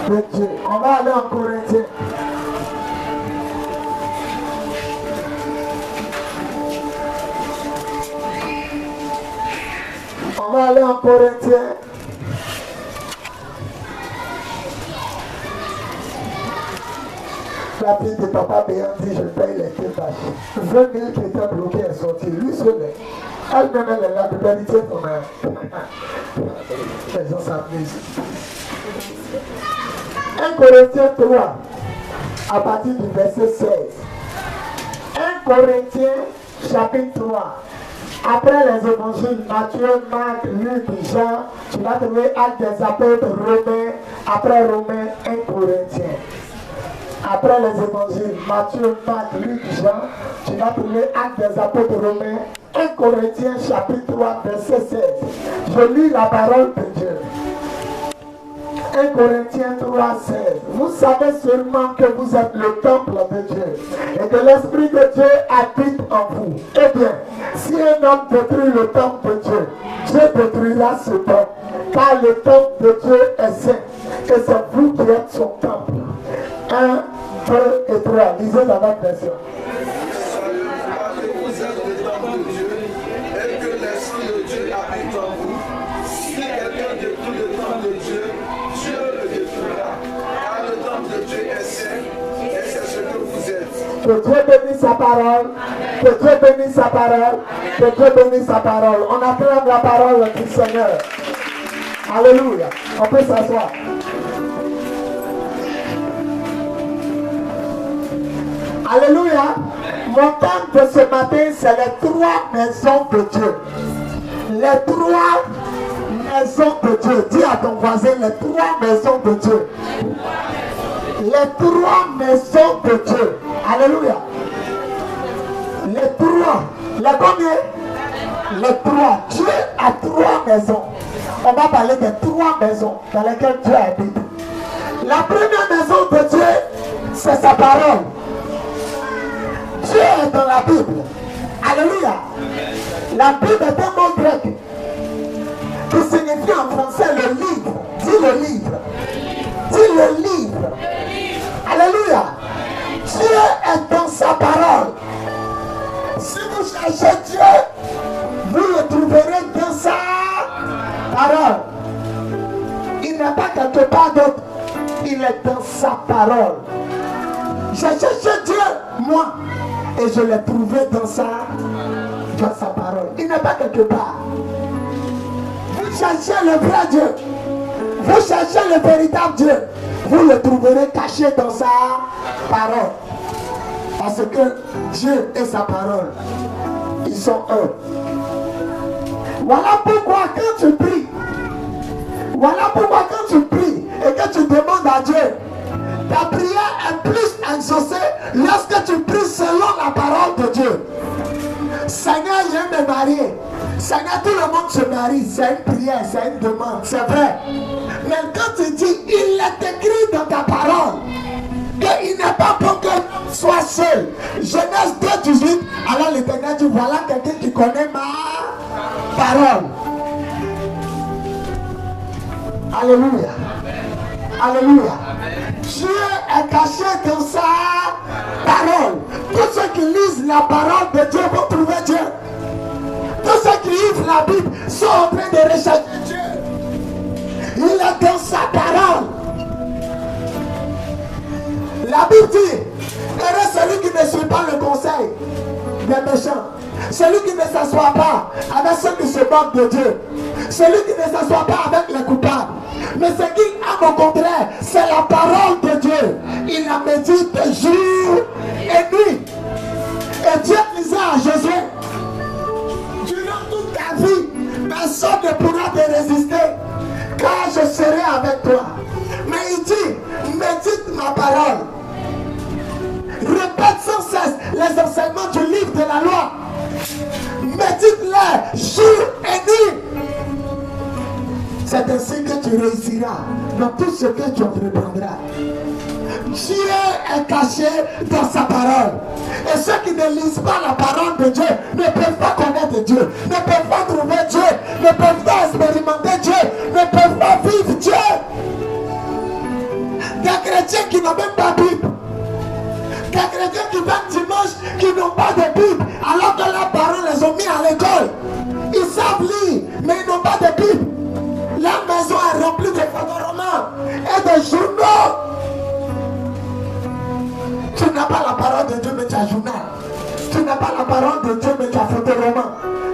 de Dieu. On va aller en Corinthiens. On va aller en Corinthiens. La fille de papa Béant dit, je paye les tâches. 20 000 qui étaient bloqués et sortis. Lui seul, elle-même, elle est là, de vérité ton mère. Les gens s'amusent. 1 Corinthiens 3, à partir du verset 16. 1 Corinthiens chapitre 3. Après les évangiles, Matthieu, Marc, Luc, Jean, tu vas trouver Actes des apôtres, Romains, après Romains, 1 Corinthiens. Après les évangiles, Matthieu, Marc, Luc, Jean, tu vas trouver Actes des apôtres romains, 1 Corinthiens chapitre 3, verset 16. Je lis la parole de Dieu. 1 Corinthiens 3, 16. Vous savez seulement que vous êtes le temple de Dieu et que l'Esprit de Dieu habite en vous. Eh bien, si un homme détruit le temple de Dieu, Dieu détruira ce temple, car le temple de Dieu est saint et c'est vous qui êtes son temple. 1, 2 et 3. Lisez la même version. Vous êtes le temple de Dieu et que l'Esprit de Dieu habite en vous. Si quelqu'un détruit le temple de Dieu, Dieu le détruira. Car le temple de Dieu est saint et c'est ce que vous êtes. Que Dieu bénisse sa parole. Que Dieu bénisse sa parole. Que Dieu bénisse sa parole. On acclame la parole du Seigneur. Alléluia. On peut s'asseoir. Alléluia. Mon thème de ce matin, c'est les 3 maisons de Dieu. Les 3 maisons de Dieu. Dis à ton voisin, les 3 maisons de Dieu. Les 3 maisons de Dieu. Alléluia. Les 3. Les combien? Les 3. Dieu a 3 maisons. On va parler des 3 maisons dans lesquelles Dieu habite. La première maison de Dieu, c'est sa parole. Dieu est dans la Bible. Alléluia. La Bible est un mot grec qui signifie en français le livre. Dis le livre. Dis le livre. Alléluia. Dieu est dans sa parole. Si vous cherchez Dieu, vous le trouverez dans sa parole. Il n'est pas quelque part d'autre. Il est dans sa parole. J'ai cherché Dieu, moi, et je l'ai trouvé dans sa parole. Il n'est pas quelque part. Vous cherchez le vrai Dieu. Vous cherchez le véritable Dieu. Vous le trouverez caché dans sa parole. Parce que Dieu et sa parole, ils sont un. Voilà pourquoi quand tu pries, et que tu demandes à Dieu, ta prière est plus exaucée lorsque tu pries selon la parole de Dieu. Seigneur, je vais me marier. Seigneur, tout le monde se marie. C'est une prière, c'est une demande, c'est vrai. Mais quand tu dis, il est écrit dans ta parole qu'il n'est pas bon que tu sois seul. Genèse 2:18, alors l'Éternel dit, voilà quelqu'un qui connaît ma parole. Alléluia. Alléluia. Dieu est caché dans sa parole. Tous ceux qui lisent la parole de Dieu vont trouver Dieu. Tous ceux qui lisent la Bible sont en train de rechercher Dieu. Il est dans sa parole. La Bible dit, heureux celui qui ne suit pas le conseil des méchants. Celui qui ne s'assoit pas avec ceux qui se moquent de Dieu. Celui qui ne s'assoit pas avec les coupables. Mais ce qu'il aime au contraire, c'est la parole de Dieu. Il la médite jour et nuit. Et Dieu disait à Josué, durant toute ta vie, personne ne pourra te résister, car je serai avec toi. Mais il dit, médite ma parole. Répète sans cesse les enseignements du livre de la loi. Médite-les jour et nuit. C'est ainsi que tu réussiras dans tout ce que tu entreprendras. Dieu est caché dans sa parole. Et ceux qui ne lisent pas la parole de Dieu ne peuvent pas connaître Dieu, ne peuvent pas trouver Dieu, ne peuvent pas expérimenter Dieu, ne peuvent pas vivre Dieu. Des chrétiens qui n'ont même pas de Bible. Des chrétiens qui viennent dimanche, qui n'ont pas de Bible, alors que leurs parents les ont mis à l'école. Ils savent lire, mais ils n'ont pas de Bible. La maison est remplie de photoromans et de journaux. Tu n'as pas la parole de Dieu, mais tu as journal. Tu n'as pas la parole de Dieu, mais tu as photoroman.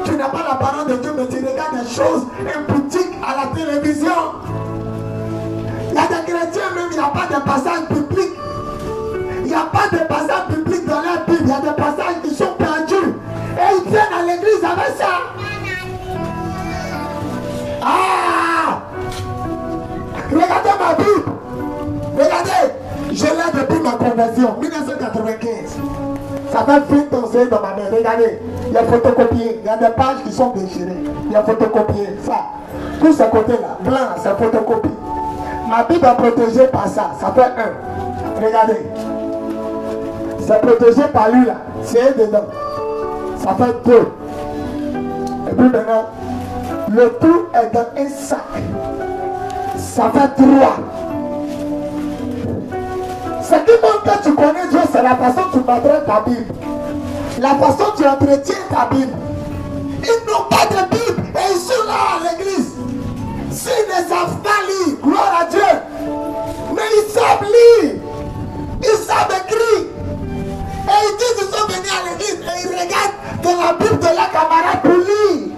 Tu n'as pas la parole de Dieu, mais tu regardes des choses impudiques à la télévision. Il y a des chrétiens même, il n'y a pas de passage biblique. Il n'y a pas de passage biblique dans la Bible. Il y a des passages qui sont perdus. Et ils viennent à l'église avec ça. Ah! Regardez ma Bible. Regardez. Je l'ai depuis ma conversion, 1995. Ça fait 20 ans que c'est dans ma main. Regardez. Il y a photocopié. Il y a des pages qui sont déchirées. Il y a photocopié. Ça. Tout ce côté-là. Blanc, c'est photocopie. Ma Bible est protégée par ça. Ça fait 1. Regardez. C'est protégé par lui là. C'est dedans. Ça fait 2. Et puis maintenant, le tout est dans un sac. Ça fait 3. Ce qui montre que tu connais Dieu, c'est la façon dont tu maltraites ta Bible. La façon dont tu entretiens ta Bible. Ils n'ont pas de Bible et ils sont là à l'église. S'ils ne savent pas lire, gloire à Dieu. Mais ils savent lire. Ils savent écrire. Et ils disent qu'ils sont venus à l'église et ils regardent dans la Bible de leur camarade pour lire.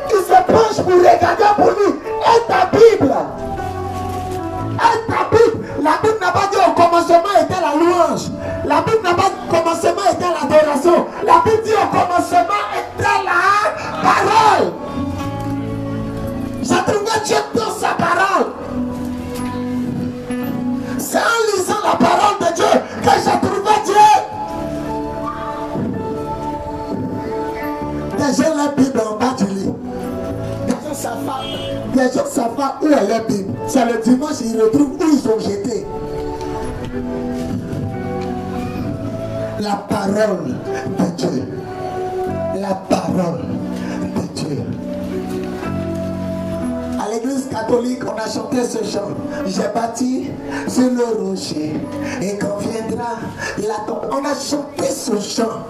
Ils se penchent pour regarder pour lire. Et ta Bible. Et ta Bible. La Bible n'a pas dit au commencement était la louange. La Bible n'a pas dit au commencement était l'adoration. La Bible dit au commencement était la parole. J'ai trouvé Dieu dans sa parole. C'est en lisant la parole de Dieu que j'ai trouvé Dieu. Des gens la Bible en bas du lit. Des gens savent pas où est la Bible. C'est le dimanche, ils retrouvent où ils ont jeté. La parole de Dieu. La parole de Dieu. À l'église catholique, on a chanté ce chant. J'ai bâti sur le rocher et quand viendra la tombe. On a chanté ce chant.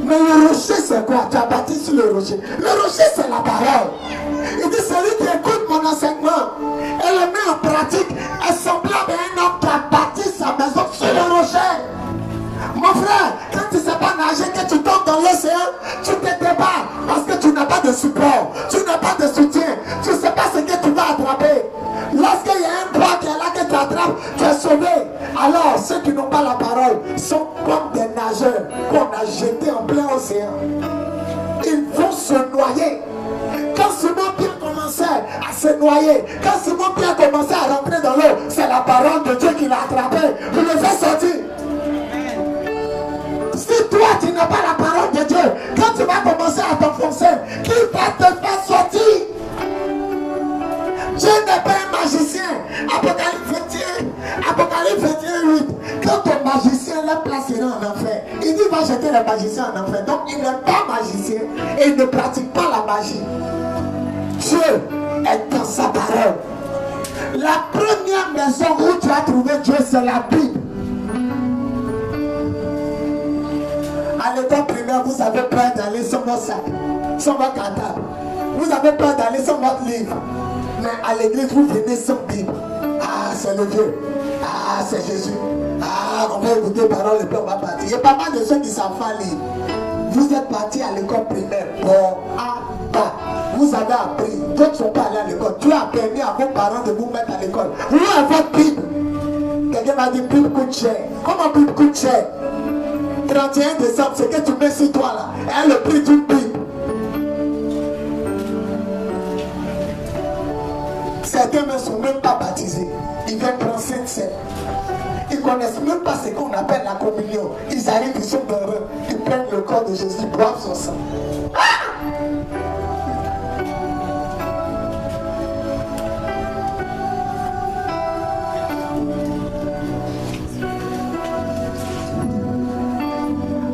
Mais le rocher c'est quoi? Tu as bâti sur le rocher. Le rocher c'est la parole. Il dit celui qui écoute mon enseignement et le met en pratique est semblable à un homme qui a bâti sa maison sur le rocher. Mon frère, quand tu ne sais pas nager, que tu tombes dans l'océan, tu te débarques parce que tu n'as pas de support, tu n'as pas de soutien, tu ne sais pas ce que tu vas attraper. Lorsqu'il y a un poids qui est là que tu attrapes, tu es sauvé. Alors ceux qui n'ont pas la parole sont comme des nageurs qu'on a jetés en plein océan. Ils vont se noyer. Quand Simon Pierre commençait à se noyer, quand Simon Pierre commençait à rentrer dans l'eau, c'est la parole de Dieu qui l'a attrapé pour le faire sortir. Si toi tu n'as pas la parole de Dieu, quand tu vas commencer à t'enfoncer, qui va te faire sortir? Dieu n'est pas un magicien. Apocalypse 21, 8. Quand ton magicien l'a placé en enfer, il dit va jeter le magicien en enfer. Donc il n'est pas magicien et il ne pratique pas la magie. Dieu est dans sa parole. La première maison où tu as trouvé Dieu, c'est la Bible. À l'école primaire, vous avez peur d'aller sur votre sac, sur votre cartable. Vous avez peur d'aller sur votre livre. Mais à l'église, vous venez sans Bible. Ah, c'est le Dieu. Ah, c'est Jésus. Ah, on va écouter parole et puis on va partir. Il y a pas mal de ceux qui savent pas lire. Vous êtes partis à l'école primaire. Bon, ah, bah. Vous avez appris. D'autres ne sont pas allés à l'école. Tu as permis à vos parents de vous mettre à l'école. Vous avez votre Bible. Quelqu'un m'a dit Bible coûte cher. Comment Bible coûte cher? 31 décembre, c'est que tu mets sur toi là. Et le prix d'une Bible. Certains ne sont même pas baptisés. Ils viennent prendre cette scène. Ils ne connaissent même pas ce qu'on appelle la communion. Ils arrivent, ils sont heureux. Ils prennent le corps de Jésus, ils boivent son sang. Ah!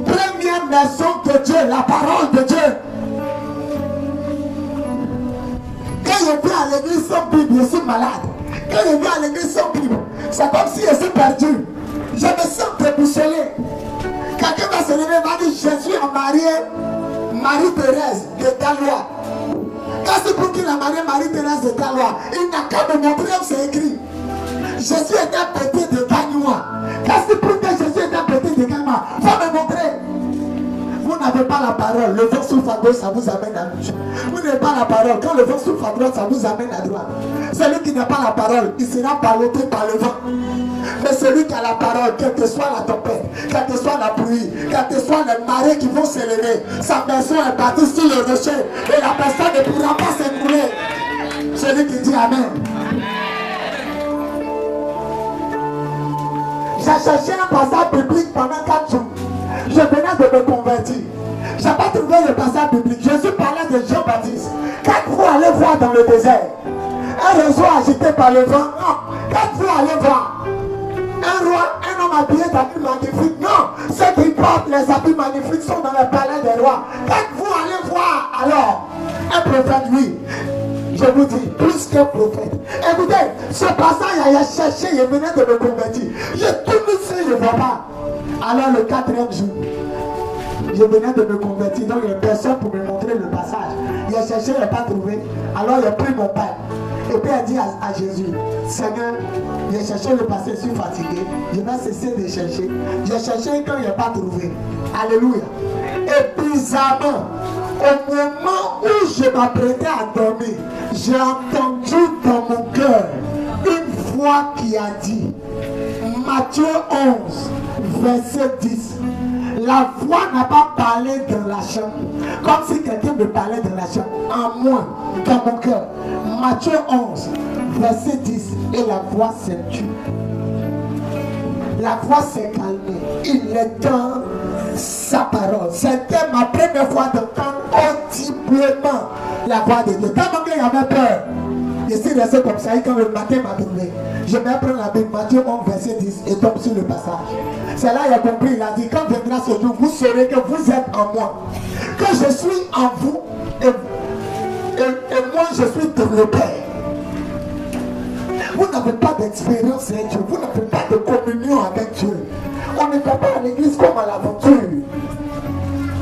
Première maison de Dieu, la parole de Dieu. Quand je viens à l'église sans Bible, je suis malade. Quand je viens à l'église sans Bible, c'est C'est comme si je suis perdu. Je me sens déboussolé. Quelqu'un va se lever et va dire, Jésus a marié Marie-Thérèse de Galois. Quand c'est pour qu'il a marié Marie-Thérèse de Galois, il n'a qu'à me montrer où c'est écrit. Jésus est un petit de Gagnois. Quand c'est pour que Jésus est un petit de Gagnois, il faut me montrer. Vous n'avez pas la parole. Le vent souffle à gauche, ça vous amène à gauche. Vous n'avez pas la parole. Quand le vent souffle à droite, ça vous amène à droite. Celui qui n'a pas la parole, il sera ballotté par le vent. Mais celui qui a la parole, quelle que soit la tempête, quelle que soit la pluie, quelle que soit les marées qui vont s'élever, sa maison est bâtie sur le rocher et la personne ne pourra pas s'écrouler. Celui qui dit Amen. J'ai cherché un passage biblique pendant 4 jours. Je venais de me convertir. Je n'ai pas trouvé le passage biblique. Jésus parlait de Jean-Baptiste. Quand vous allez voir dans le désert, un réseau agité par le vent, non. Quand vous allez voir un roi, un homme habillé d'habits magnifiques, non. Ceux qui portent les habits magnifiques sont dans le palais des rois. Quand vous allez voir alors un prophète, oui, je vous dis, plus qu'un prophète. Écoutez, ce passage, il a cherché, il venait de me convertir. J'ai tout mis ça, je ne vois pas. Alors le 4e jour, je venais de me convertir, donc il n'y a personne pour me montrer le passage. Il a cherché, il n'a pas trouvé. Alors il a pris mon pain. Et puis il a dit à Jésus, Seigneur, j'ai cherché le passage, je suis fatigué. Je vais cesser de chercher. J'ai cherché quand il n'a pas trouvé. Alléluia. Et bizarrement, au moment où je m'apprêtais à dormir, j'ai entendu dans mon cœur une voix qui a dit, Matthieu 11, verset 10. La voix n'a pas parlé dans la chambre, comme si quelqu'un me parlait dans la chambre, en moi, dans mon cœur. Matthieu 11, verset 10, et la voix s'est tue. La voix s'est calmée. Il est dans sa parole. C'était ma première fois d'entendre audiblement la voix de Dieu. Quand mon gars avait peur, je suis resté comme ça, et quand le matin m'a trouvé, je vais prendre la Bible, Matthieu 11, verset 10, et tombe sur le passage. C'est là qu'il a compris, il a dit, quand viendra ce jour, vous saurez que vous êtes en moi, que je suis en vous, et moi je suis dans le Père. Vous n'avez pas d'expérience avec Dieu, vous n'avez pas de communion avec Dieu. On ne va pas à l'église comme à l'aventure.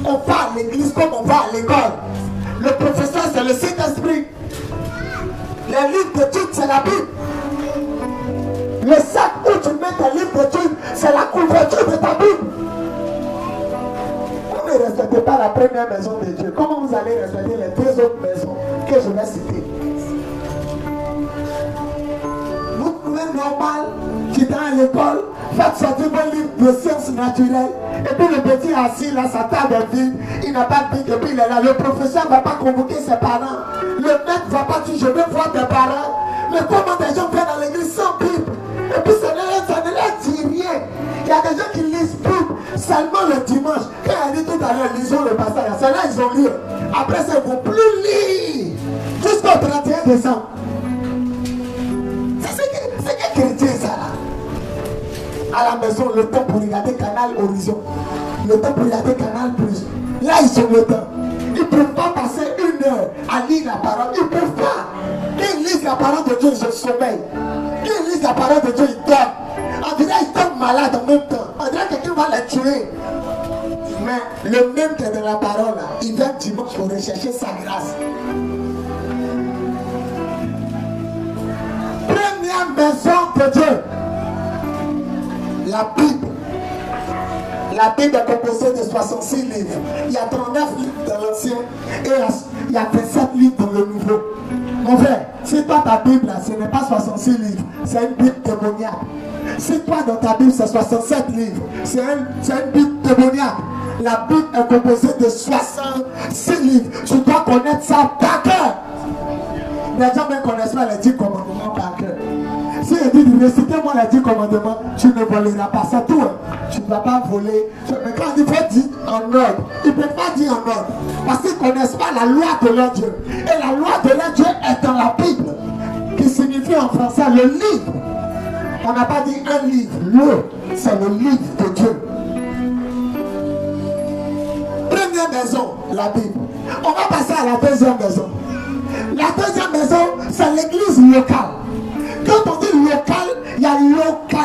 On va à l'église comme on va à l'école. Le professeur, c'est le Saint-Esprit. Les livres d'études, c'est la Bible. Le sac où tu mets tes livres d'études, c'est la couverture de ta Bible. Vous ne respectez pas la première maison de Dieu. Comment vous allez respecter les 2 autres maisons que je vais citer? Vous trouvez normal, tu es à l'école, faites sortir vos livres de sciences naturelles, et puis le petit assis là, sa table est vide, il n'a pas de bic, et puis il est là. Le professeur ne va pas convoquer ses parents. Le maître ne va pas dire, je veux voir tes parents. Mais comment des gens viennent dans l'église sans Bible? Et puis ça ne leur dit rien. Il y a des gens qui lisent Bible seulement le dimanche. Quand il a dit tout à l'heure, lisons le passage. C'est là ils ont lu. Après ça, ils ne vont plus lire. Jusqu'au 31 décembre. C'est quel chrétien ça là? À la maison, le temps pour regarder Canal Horizon. Le temps pour regarder Canal Plus. Là, ils ont le temps. Ils ne peuvent pas passer 1 heure à lire la parole. Ils ne peuvent pas. Quand ils lisent la parole de Dieu, ils sommeillent. Quand ils lisent la parole de Dieu, ils dorment. On dirait qu'ils tombent malades en même temps. On dirait que quelqu'un va les tuer. Mais le même qui est dans la parole, là, il vient dimanche pour rechercher sa grâce. Première maison de Dieu. La Bible. La Bible est composée de 66 livres. Il y a 39 livres dans l'Ancien et il y a 27 livres dans le Nouveau. Mon frère, si toi ta Bible, ce n'est pas 66 livres, c'est une Bible démoniaque. Si toi dans ta Bible, c'est 67 livres, c'est une Bible démoniaque. La Bible est composée de 66 livres. Tu dois connaître ça par cœur. Les gens ne connaissent pas les 10 commandements par cœur. Si il dit, récitez-moi les 10 commandements, tu ne voleras pas. C'est tout. Hein. Tu ne vas pas voler. Mais quand il faut dire en ordre, il ne peut pas dire en ordre. Parce qu'ils ne connaissent pas la loi de leur Dieu. Et la loi de leur Dieu est dans la Bible. Qui signifie en français le livre. On n'a pas dit un livre. C'est le livre de Dieu. Première maison, la Bible. On va passer à la deuxième maison. La deuxième maison, c'est l'église locale. Quand on dit local, il y a localité.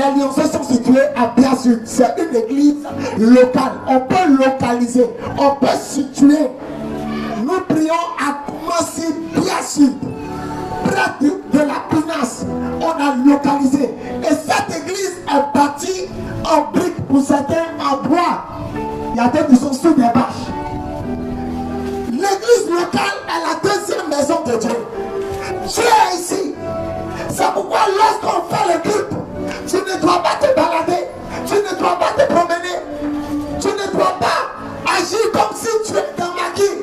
Les Lyonnais sont situés à Biasud. C'est une église locale. On peut localiser, on peut situer. Nous prions à Koumassi, Biasud. Près de la Pinasse, on a localisé. Et cette église est bâtie en briques, pour certains en bois. Il y a des qui sont sous des bâches. L'église locale est la deuxième maison de Dieu. Dieu est ici. C'est pourquoi lorsqu'on fait le culte, tu ne dois pas te balader, tu ne dois pas te promener, tu ne dois pas agir comme si tu étais dans ma vie.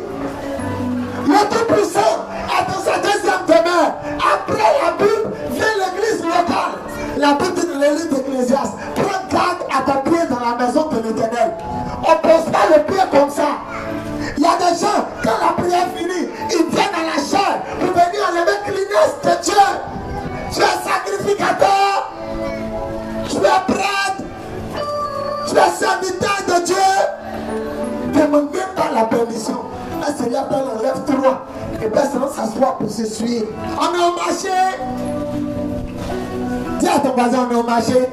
Le Tout-Puissant est dans sa deuxième demeure. Après la Bible, vient l'église locale. La Bible dit dans le livre d'Ecclésiaste, prends garde à ton pied dans la maison de l'Éternel. On ne pose pas le pied comme ça. Il y a des gens, quand la prière finit, ils viennent à la chair pour venir enlever l'unité de Dieu. Tu es sacrificateur, tu es prêtre, tu es serviteur de Dieu. Ne demande même pas la permission. Un Seigneur lève-toi et personne s'assoit pour se suivre. On est au marché. Dis à ton voisin, on est au marché.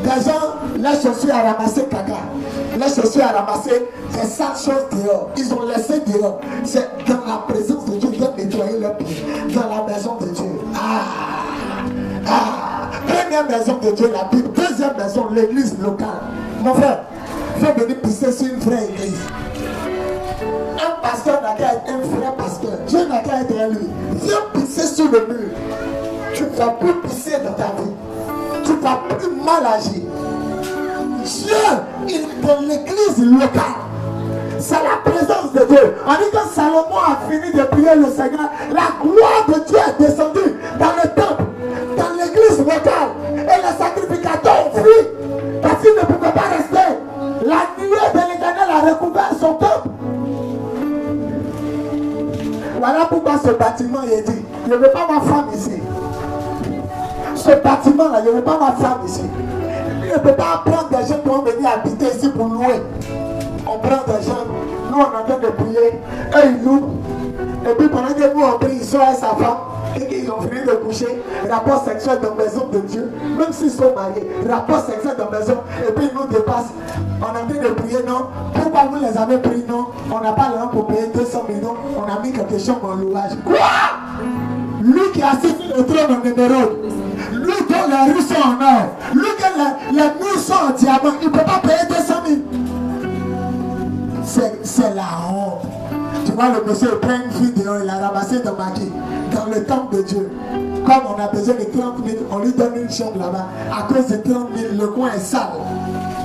Des gens, les chaussures à ramasser caca. Les chaussures à ramasser des sales choses dehors. Ils ont laissé dehors. C'est dans la présence de Dieu. Ils doivent nettoyer leurs pieds. Dans la maison de Dieu. Première maison de Dieu, la Bible. Deuxième maison, l'église locale. Mon frère, viens venir pisser sur une vraie église. Un pasteur n'a qu'à être un vrai pasteur. Dieu n'a qu'à être lui. Viens pisser sur le mur. Tu ne vas plus pisser dans ta vie. Tu ne vas plus mal agir. Dieu, il est dans l'église locale. C'est la présence de Dieu. On dit que Salomon a fini de prier le Seigneur. La gloire de Dieu est descendue dans le temple, dans l'église locale. Et les sacrificateurs ont fui parce qu'ils ne pouvaient pas rester. La nuée de l'Éternel a recouvert son temple. Voilà pourquoi ce bâtiment est dit, je ne veux pas ma femme ici. Ce bâtiment-là, je ne veux pas ma femme ici. Il ne peut pas prendre des gens qui vont venir habiter ici pour louer. On prend des gens, nous on est en train de prier, eux ils louent. Et puis pendant que nous on prie, ils sont avec sa femme, et qu'ils ont fini de coucher, rapport sexuel dans la maison de Dieu, même s'ils sont mariés, rapport sexuel dans la maison, et puis ils nous dépassent. On est en train de prier, non? Pourquoi vous les avez pris, non? On n'a pas l'argent pour payer 200 millions, on a mis quelque chose en louage. Quoi? Lui qui a assis sur le trône en émeraude, lui dont les rues sont en or, lui que les murs sont en diamant, il ne peut pas payer 200 000. C'est la honte. Tu vois, le monsieur prend une fille dehors, il a ramassé dans Maki, dans le temple de Dieu. Comme on a besoin de 30 000, on lui donne une chambre là-bas. À cause de 30 000, le coin est sale.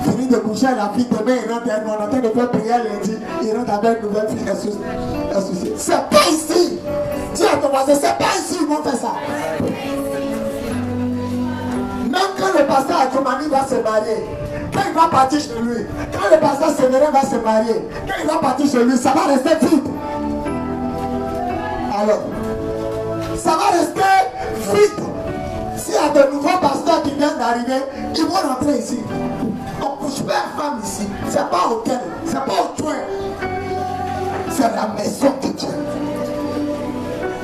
Fini de coucher à la fille, demain il rentre, on est en train de faire prier lundi, il rentre avec une nouvelle fille associée. C'est pas ici. Dis à ton voisin, c'est pas ici ils vont faire ça. Même quand le pasteur Akoumani va se marier, quand il va partir chez lui, quand le pasteur Sénérin va se marier, quand il va partir chez lui, ça va rester vide. Alors, ça va rester vide. S'il y a de nouveaux pasteurs qui viennent d'arriver, ils vont rentrer ici. On ne couche pas une femme ici. C'est pas au hôtel, c'est pas au toit. C'est la maison de Dieu.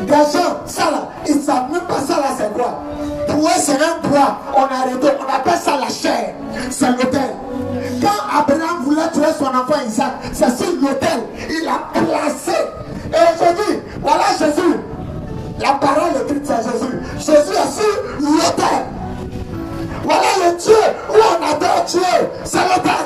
Des gens, ça là, ils ne savent même pas ça là, c'est quoi. Pour eux, c'est un bois. On a arrêté, on appelle ça la chair. C'est l'autel. Quand Abraham voulait tuer son enfant Isaac, c'est sur l'autel. Il a placé. Et je dis, voilà Jésus. La parole écrite, c'est Jésus. Jésus est sur l'autel. Voilà le Dieu où on adore Dieu. C'est l'autel.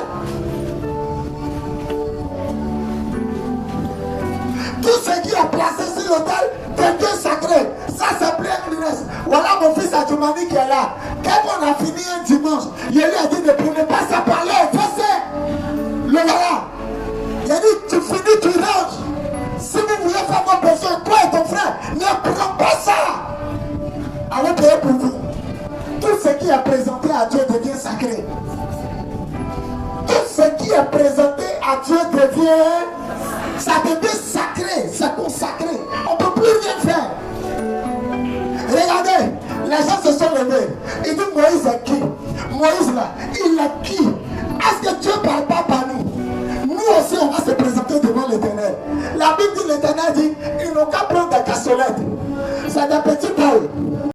Tout ce qui est placé sur l'autel devient sacré. Ça c'est plein Christ. Voilà mon fils Adjoumani qui est là. Quand on a fini un dimanche, il lui a dit ne prenez pas ça parler au fossé. Le voilà. Il a dit tu finis, tu ranges. Si vous voulez faire vos besoins, toi et ton frère, ne prends pas ça. Allez payer pour vous. Tout ce qui est présenté à Dieu devient sacré. Tout ce qui est présenté à Dieu devient, ça devient sacré, c'est consacré. On ne peut plus rien faire. Regardez, les gens se sont levés. Ils disent Moïse est qui? Moïse là, il est qui? Est-ce que Dieu ne parle pas par nous? Nous aussi on va se présenter devant l'Éternel. La Bible dit, l'Éternel dit, ils n'ont qu'à prendre des cassolettes. C'est des petits balles.